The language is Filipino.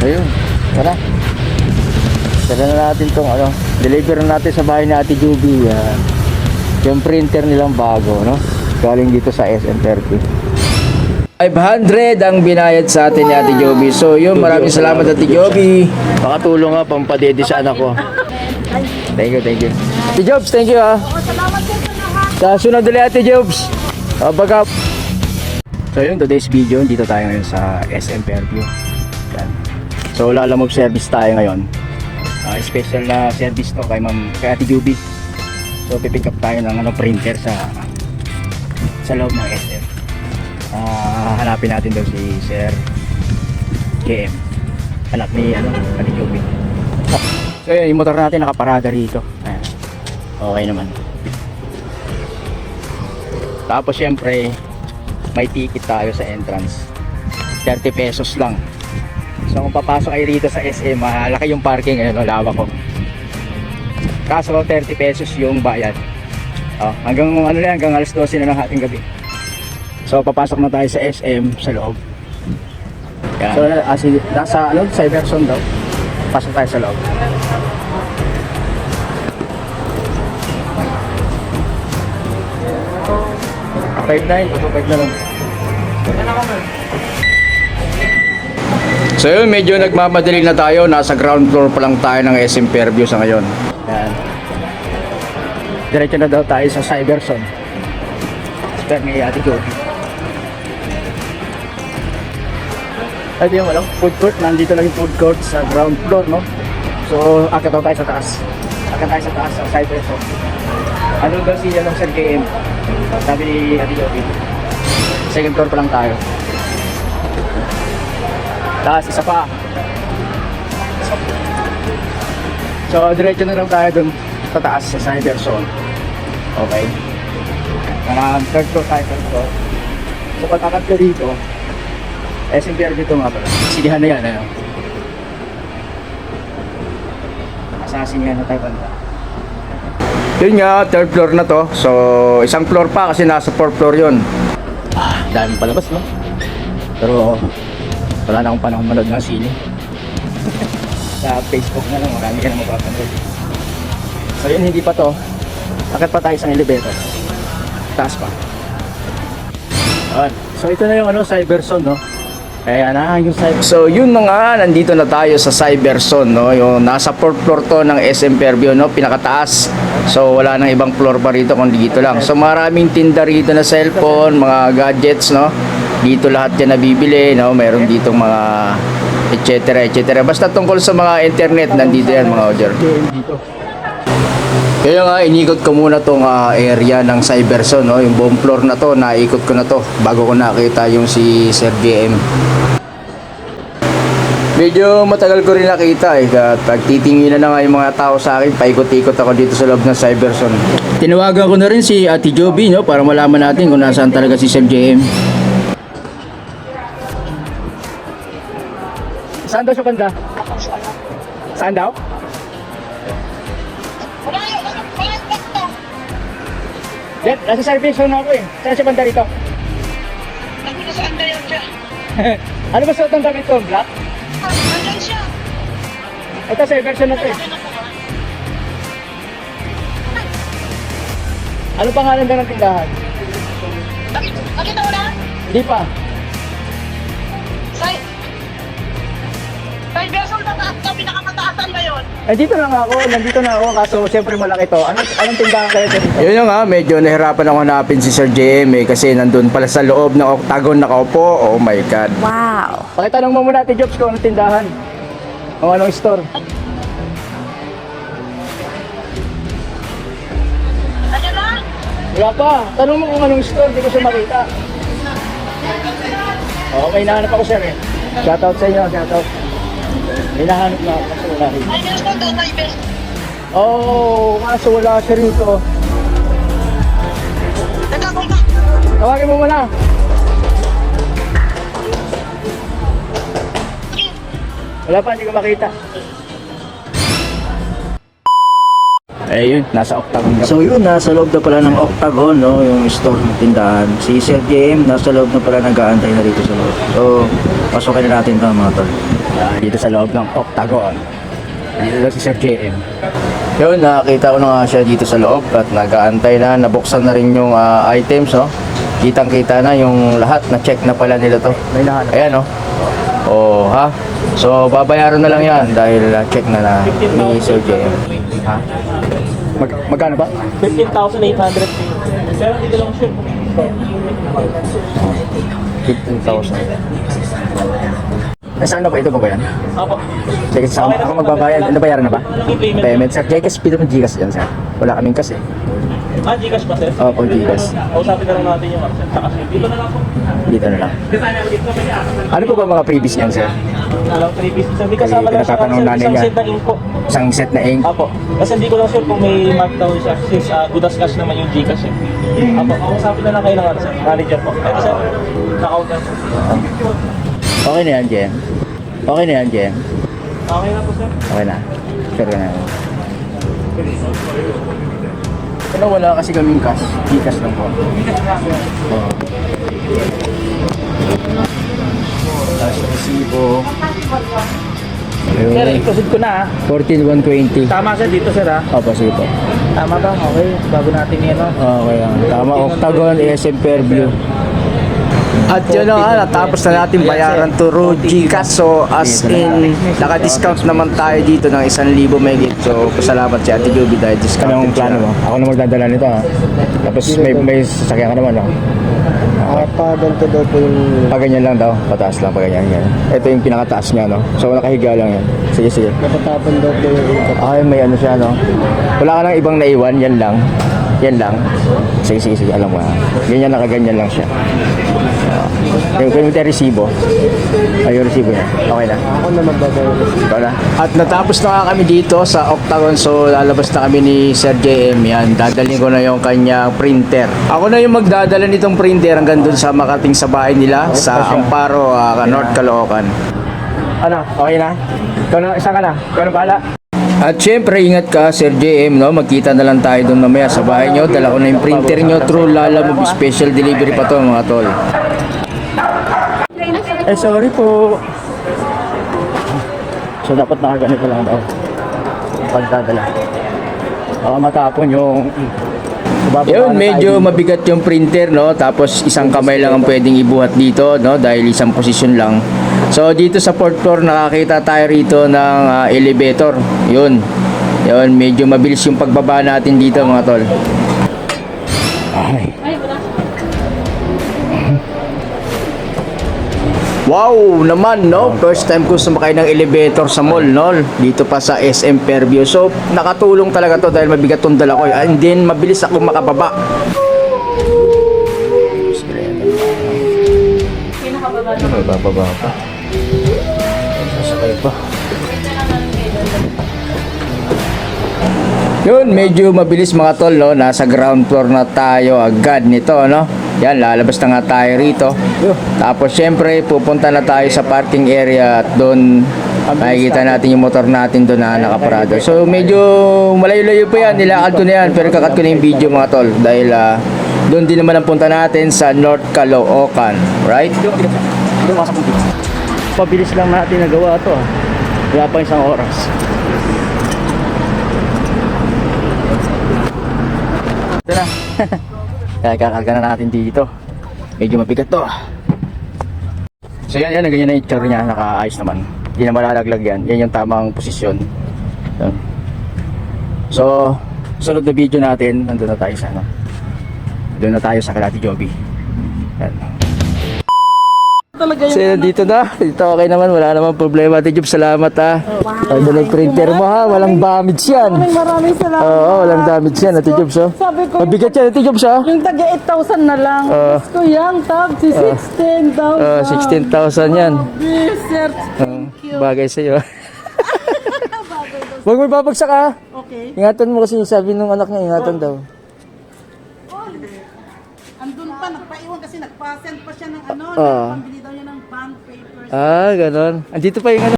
Ayun, tara. Tara na natin tong ano, deliver na natin sa bahay ni Ate Juby. Yung printer nilang bago, no? Galing dito sa SM Turkey. 500 ang binayad sa atin ni Ate Joby. So yun, maraming salamat Ate Joby. Pakatulong nga, pampadede sa anak ko. Thank you, thank you. Ate Jobs, thank you ha. Salamat po sa lahat. Sa sunod ulit Ate Jobs. Baga. So yun, today's video, dito tayo ngayon sa SM Fairview. Yan. So lalamove service tayo ngayon. Special na service to kay Ate Juby. So pipick up tayo ng printer sa loob ng SM. Hanapin natin daw si Sir KM, anak ni Ate Juby. So yun, yung motor natin nakaparada rito. Ayan. Okay naman. Tapos syempre may ticket tayo sa entrance, 30 pesos lang. So kung papasok kayo rito sa SM, malaki yung parking, ayun, lawa ko. Kaso 30 pesos yung bayad. Hanggang hanggang alas 12 na ng hating gabi. So papasok na tayo sa SM sa loob. Yan. So nasa Cyberson daw. Pasok tayo sa loob. $5.9 na lang. So yun, medyo nagmamadali na tayo. Nasa ground floor pa lang tayo ng SM Fairview sa ngayon. Yan. Diretso na daw tayo sa Cyberson. Spare ni Ate Joby. Ito yung food court. Nandito lang yung food court sa ground floor, no? So, akit daw tayo sa taas. Akit tayo sa taas sa Cyberson. Ano daw siya ng Sir KM? Sabi ni Ate Joby. Second floor pa lang tayo. Taas, isa pa. So, diretso na lang tayo dun sa taas sa Cyberson. Okay. Third floor tayo, third floor. So, pagkakat ka dito, SM Fairview dito nga pala. Silihan na yan, ano? Asasinihan na tayo banda. Yun nga, third floor na to. So, isang floor pa kasi nasa fourth floor yun. Daming palabas, no? Pero, wala na akong panahon manood ng sine. Sa Facebook na lang, marami ka na mapapanood. So yun, hindi pa to. Akit pa tayo sa elevator. Taas pa. So ito na yung Cyberson, no? Kaya na yung Cyberson. So yun na nga, nandito na tayo sa Cyberson, no? Yung nasa 4th floor to ng SM Fairview, no? Pinakataas. So wala nang ibang floor pa rito kundi dito lang. So maraming tinda rito na cellphone, mga gadgets, no? Dito lahat yan nabibili, no? Meron dito mga etc. Basta tungkol sa mga internet, nandito yan mga order. Kaya nga, inikot ko muna tong area ng Cyberson, no? Yung buong floor na to, naikot ko na to bago ko nakita yung si Sir GM. Medyo matagal ko rin nakita at pagtitingin na nga yung mga tao sa akin, paikot-ikot ako dito sa loob ng Cyberson. Tinawagan ko na rin si Ate Joby, no? Para malaman natin kung nasaan talaga si Sir GM. Saan daw siya banda? Saan daw? Yan, nasa service na ako eh. Saan siya banda rito? Nasaan na yan siya? Ano ba suot ng damit ko? Black? Nandiyan siya. Ito service na to eh. Ano pangalan ka ng tindahan? Nakita mo na? Hindi pa. Cyberson mataas na, pinakamataasan ba yun? Nandito na ako, kaso siyempre malaki to. Anong tindahan kayo dito? Yun yung medyo nahirapan ako hanapin si Sir JM kasi nandun pala sa loob ng octagon nakaupo. Oh my God. Wow. Pakitanong mo muna Ate Jobs kung anong tindahan. Kung anong store. Ano na? Wala pa. Tanong mo kung anong store, hindi ko siya makita. Okay, nahanap ako sir eh. Shoutout sa inyo, shoutout. Hinahanap na ako kasi wala rin. Cyberson daw, Cyberson. Oh, kaso wala siya rito. Nagkakunta. Tawagin mo muna. Wala pa, hindi ko makita. Ayun, nasa Octagon. So yun, nasa loob na pala ng Octagon, no? Yung store ng tindahan. Si Sir JM, nasa loob na pala nag-aantay na dito sa loob. So, pasukin na natin ito mga tol. Dito sa loob ng Octagon. Dito na si Sir JM. Yun, nakakita ko na nga siya dito sa loob at nag-aantay na, nabuksan na rin yung items, no? Kitang-kita na yung lahat, na-check na pala nila to. Ayan, no? Oh, ha? So, babayaran na lang yan dahil check na ni Sir JM. Ha? Magkano ba? 15,800. Pero dito lang sure. 15,000. Saan na ba ito ba yan? Apo. Sige, sama ako magbabayad. Ano bayaran na ba? Yung payment. Payment, sir. Gcash, pito ng Gcash yan, sir. Wala kaming kasi. Gcash ba, sir? Opo, Gcash. Kausapin na lang natin yung access. Saka dito na lang po. Dito na lang. Ano po ba mga previous niyan, sir? Alam, 3 pieces. Hindi kasama lang siya. Pinatatanong Sir, natin isang yan. set na info. Isang set na ink. Apo. Kasi hindi ko lang sure kung may markdown siya. Since good as cash naman yung Gcash. Apo, kausapin na lang kayo ng sir. Manager po. Ito, sir. Sa-counter. Okay na yan, Jen. Okay na yan, Jen. Okay na po, sir. Okay na. Sure ka na. Pero wala kasi kaming cash. Gcash lang po. Oh. Tapos resibo. Sir, i-proceed ko na 14,120. Tama sir dito, sir ha. Opo, sige po. Tama ba? Okay. Bago natin yan, no? Okay lang. Tama, Octagon, ASM Fairview. At yun na nga, natapos na natin bayaran to road Gcash. So as in, naka-discount naman tayo dito ng 1,000 mahigit. So pasalamat si Ate Joby dahil discount. Anong plano mo? Ako na magdadala nito ha. Tapos may sasakyan ka naman no? Ganito daw po yung Ganyan lang daw, pataas lang, ganyan. Ito yung pinakataas niya no? So nakahiga lang yan. Sige, sige. napatapon daw po yung Ay, may ano siya no? Wala ka nang ibang naiwan, yan lang. Yan lang. Sige, sige, sige, alam mo ha. Ganyan nakaganyan lang siya. Yung resibo. Ay, yung resibo niya. Okay na. ako na magbabayad. Ikaw na. At natapos na nga kami dito sa Octagon. So lalabas na kami ni Sir JM. Yan, dadalhin ko na yung kanyang printer. Ako na yung magdadala nitong printer hanggang dun sa makating sa bahay nila sa Amparo, North Caloocan. Ano? Okay na? Ikaw na, isa ka na? Ikaw na bahala? At syempre, ingat ka, Sir JM, no? Magkita na lang tayo doon mamaya sa bahay nyo. Dala ko na yung printer nyo. True Lalamove special delivery pa to, mga tol. Sorry po. So, dapat nakaganito lang daw. Pagdadala. Baka matapon yung... Yun, medyo mabigat yung printer, no? Tapos, isang kamay lang ang pwedeng ibuhat dito, no? Dahil isang posisyon lang. So, dito sa 4th floor, nakakita tayo rito ng elevator. Yun. Yun, medyo mabilis yung pagbaba natin dito, mga tol. Ay. Wow naman, no? First time ko sumakay ng elevator sa mall, no? Dito pa sa SM Fairview. So, nakatulong talaga to dahil mabigat tong dala ko. And then, mabilis ako makababa. Ay, bababa pa. Sasakay pa. Yun, medyo mabilis mga tol, no? Nasa ground floor na tayo agad nito, no? Yan, lalabas na nga tayo rito. Tapos syempre, pupunta na tayo sa parking area at doon makikita natin yung motor natin doon na nakaparado. So medyo malayo-layo pa yan, nilakad ko na yan, pero kakat ko na yung video mga tol dahil doon din naman ang punta natin sa North Caloocan, right? Pabilis lang natin nagawa to. Wala pa isang oras. Ito na. Kaya kakarga na natin dito. Medyo mabigat to. So yan, ganyan na yung itsura niya. Nakaayos naman. Hindi na malalaglag yan. Yan yung tamang posisyon. Yan. So, sunod na video natin. Nandun na tayo sa ano. Doon na tayo sa Kalati Joby. Yan. Talaga So dito na. Dito okay naman. Wala namang problema. Ate Job, salamat ha. Ay, doon yung printer mo ha. Walang damage yan. Maraming salamat. Oo, walang damage yan. Ate Job, so. Sabi ko, Mabigat yan, Ate Job, so. yung taga 8,000 na lang. Gusto ko yung tab, si 16,000. 16,000 yan. Yes, sir. Thank you. Bagay sa'yo. Huwag mo babagsak ha. Okay. Ingatan mo kasi yung sabi ng anak niya, ingatan daw. Andun pa, nagpaiwan kasi nagpa-send pa siya ng ano, Ah. pambili daw niya ng bond papers. Ganon. Andito pa yung ano.